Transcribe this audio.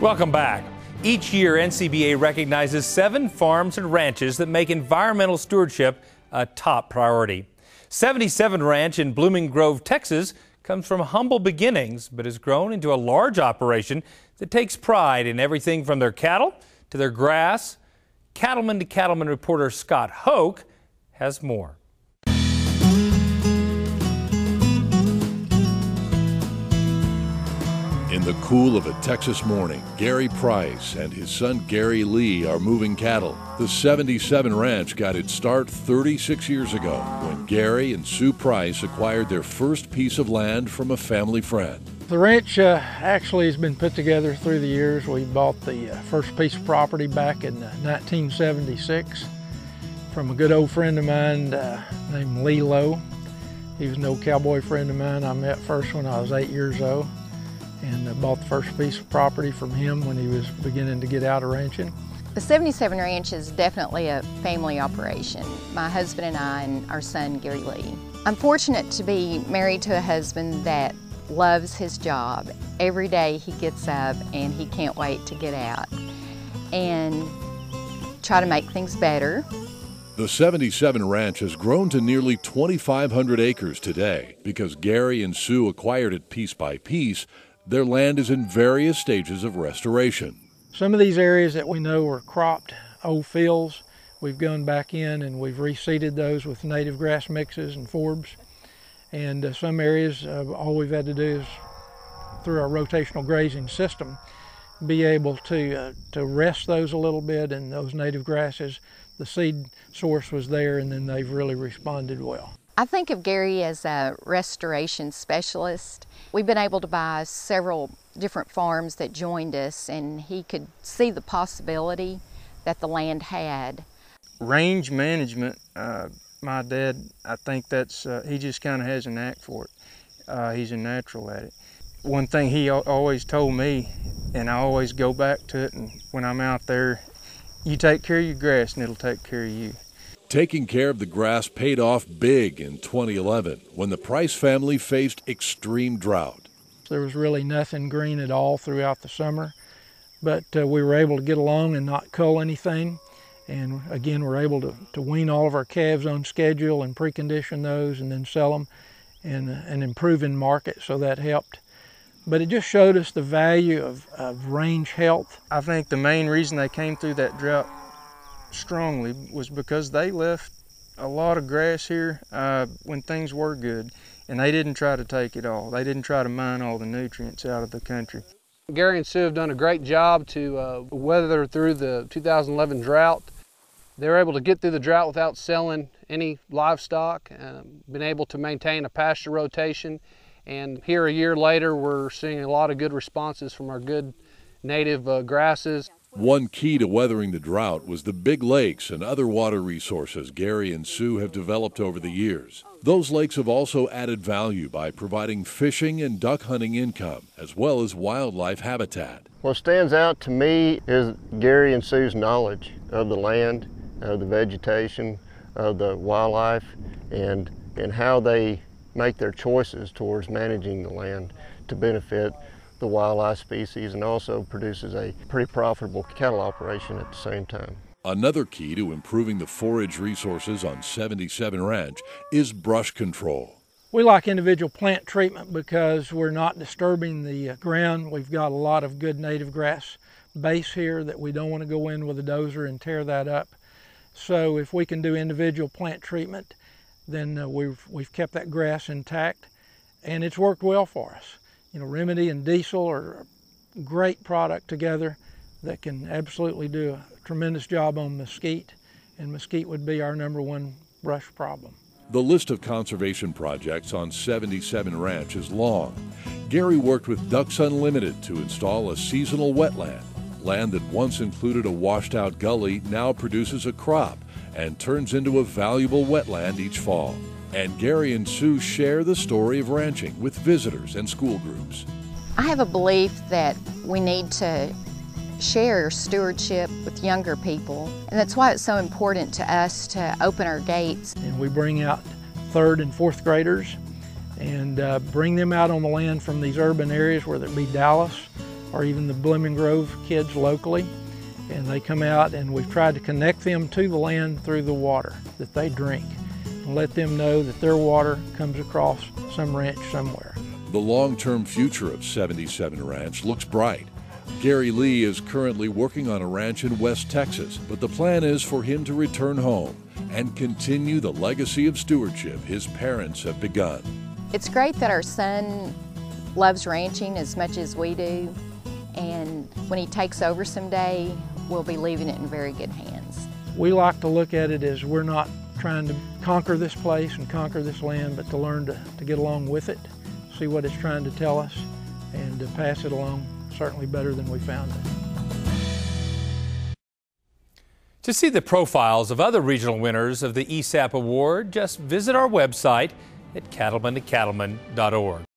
Welcome back. Each year, NCBA recognizes 7 farms and ranches that make environmental stewardship a top priority. 77 Ranch in Blooming Grove, Texas, comes from humble beginnings, but has grown into a large operation that takes pride in everything from their cattle to their grass. Cattleman to Cattleman reporter Scott Hoke has more. In the cool of a Texas morning, Gary Price and his son Gary Lee are moving cattle. The 77 Ranch got its start 36 years ago when Gary and Sue Price acquired their first piece of land from a family friend. The ranch actually has been put together through the years. We bought the first piece of property back in 1976 from a good old friend of mine named Lee Lowe. He was an old cowboy friend of mine I met first when I was 8 years old, and bought the first piece of property from him when he was beginning to get out of ranching. The 77 Ranch is definitely a family operation. My husband and I and our son, Gary Lee. I'm fortunate to be married to a husband that loves his job. Every day he gets up and he can't wait to get out and try to make things better. The 77 Ranch has grown to nearly 2,500 acres today. Because Gary and Sue acquired it piece by piece, their land is in various stages of restoration. Some of these areas that we know are cropped old fields, we've gone back in and we've reseeded those with native grass mixes and forbs. And some areas, all we've had to do is, through our rotational grazing system, be able to rest those a little bit, and those native grasses, the seed source was there, and then they've really responded well. I think of Gary as a restoration specialist. We've been able to buy several different farms that joined us, and he could see the possibility that the land had. Range management, my dad, I think that's, he just kind of has a knack for it. He's a natural at it. One thing he always told me, and I always go back to it, and when I'm out there, you take care of your grass and it'll take care of you. Taking care of the grass paid off big in 2011 when the Price family faced extreme drought. There was really nothing green at all throughout the summer, but we were able to get along and not cull anything. And again, we're able to wean all of our calves on schedule and precondition those and then sell them and improve in market, so that helped. But it just showed us the value of range health. I think the main reason they came through that drought strongly was because they left a lot of grass here when things were good, and they didn't try to take it all. They didn't try to mine all the nutrients out of the country. Gary and Sue have done a great job to weather through the 2011 drought. They were able to get through the drought without selling any livestock, been able to maintain a pasture rotation, and here a year later we're seeing a lot of good responses from our good native grasses. One key to weathering the drought was the big lakes and other water resources Gary and Sue have developed over the years. Those lakes have also added value by providing fishing and duck hunting income, as well as wildlife habitat. What stands out to me is Gary and Sue's knowledge of the land, of the vegetation, of the wildlife, and how they make their choices towards managing the land to benefit the wildlife species, and also produces a pretty profitable cattle operation at the same time. Another key to improving the forage resources on 77 Ranch is brush control. We like individual plant treatment because we're not disturbing the ground. We've got a lot of good native grass base here that we don't want to go in with a dozer and tear that up. So if we can do individual plant treatment, then we've kept that grass intact, and it's worked well for us. You know, Remedy and Diesel are a great product together that can absolutely do a tremendous job on mesquite, and mesquite would be our #1 brush problem. The list of conservation projects on 77 Ranch is long. Gary worked with Ducks Unlimited to install a seasonal wetland. Land that once included a washed-out gully now produces a crop and turns into a valuable wetland each fall. And Gary and Sue share the story of ranching with visitors and school groups. I have a belief that we need to share stewardship with younger people, and that's why it's so important to us to open our gates. And we bring out 3rd and 4th graders and bring them out on the land from these urban areas, whether it be Dallas or even the Blooming Grove kids locally. And they come out, and we've tried to connect them to the land through the water that they drink and let them know that their water comes across some ranch somewhere. The long-term future of 77 Ranch looks bright. Gary Lee is currently working on a ranch in West Texas, but the plan is for him to return home and continue the legacy of stewardship his parents have begun. It's great that our son loves ranching as much as we do, and when he takes over someday, we'll be leaving it in very good hands. We like to look at it as we're not trying to conquer this place and conquer this land, but to learn to get along with it, see what it's trying to tell us, and to pass it along certainly better than we found it. To see the profiles of other regional winners of the ESAP Award, just visit our website at cattlemantocattleman.org.